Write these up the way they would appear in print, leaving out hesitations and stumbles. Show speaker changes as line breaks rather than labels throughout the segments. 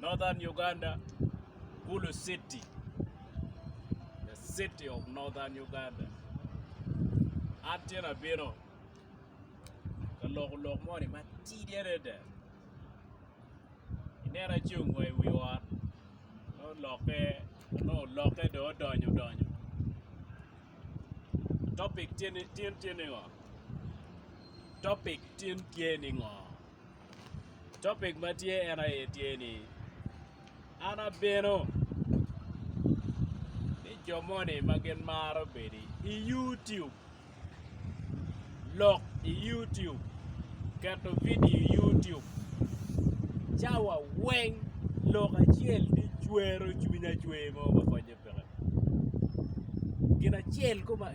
Northern Uganda, Gulu City, the city of Northern Uganda. Atina Bino, the local money, my tea there. In era chung where we are, no lock, do donyo. Topic tin topic tin topic matie era etieni ana beno ni jomoni magen maro bedi YouTube LOK YouTube kato video YouTube chawa weng LOK achiel ni chwero chunya chwe mo makonye pere gina chiel kuma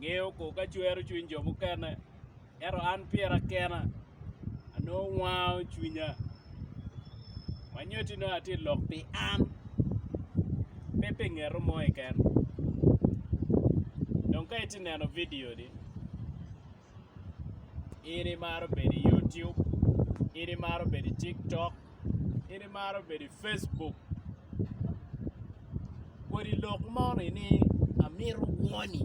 ngeo ko ka chwero chuny jomo kana ero an piera kena ano wow chunya manyoti no ati LOK pi an pepe ngero mo eken donc iti neno video di ini maro bedi YouTube, ini maro bedi TikTok, ini maro bedi Facebook. Kodi LOK mo ini amiru woni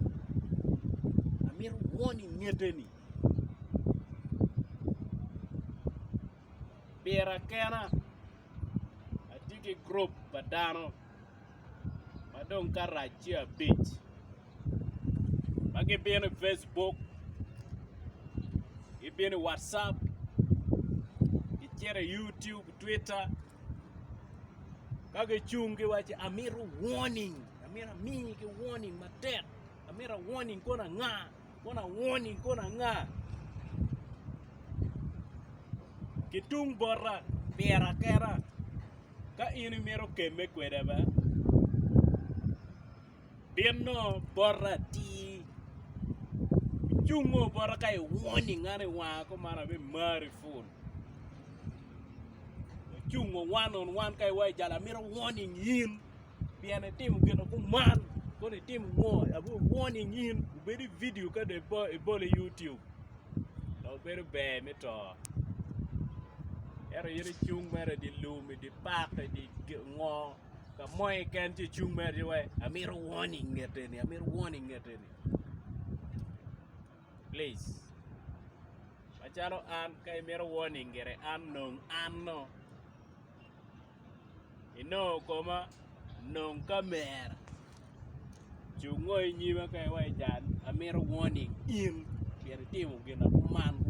ngedeni Bera kena atiki group DANO madong karachia beach magi bene Facebook ibene WhatsApp ichere YouTube Twitter kage chungi wache amiru warning amira mingi ke warning matek amira warning kona warning kona nga kitung borra bera kera ka ini mero keme kwedaba bienno borra ti chungo borra kai warning ane wa ko mara be mari phone chungo one on one kai wa jala mero warning yin biene tim geno ko man ko ne tim mo abu warning yin beri video ka de bole YouTube no beri be me to era yere chung mere di lumi di pakte di ngo ka moy ken ti chung mere di way amiro warning ngeteni please machalo an kay mero warning gere anno ino koma nong kamera chungoy nyima kay way jan amiro warning in yere timo gena kuman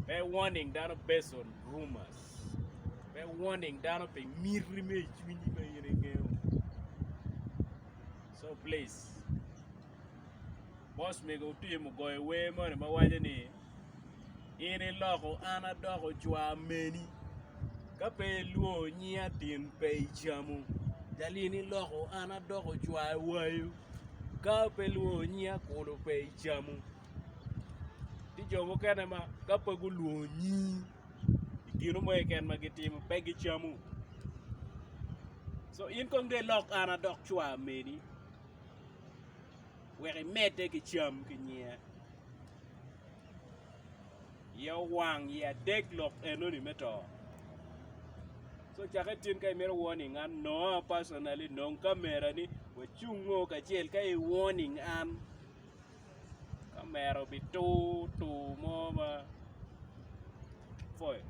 be warning DANO based on rumors. Be warning DANO pe mirri me chwinyi ba yere ngeo. So please, boss me go to mo go away money ma waje ni. Ini loko ana doko chwa meni. Ka pe luo nyia tin pe chamu. Dalini loko ana doko chwa wayo. Ka pe luo nyia kodo pe chamu. Jomo kene ma kapagu luonyi gino mo eken magitim pegi chamu so in kong de LOK ana dok chwa meni weri mete ki cham kinyia ya wang ya dek LOK enoni meto so chakatin kay mero warning an no personally non kamera ni wachungo kachel kay warning an kamera bitu tu mo ma foi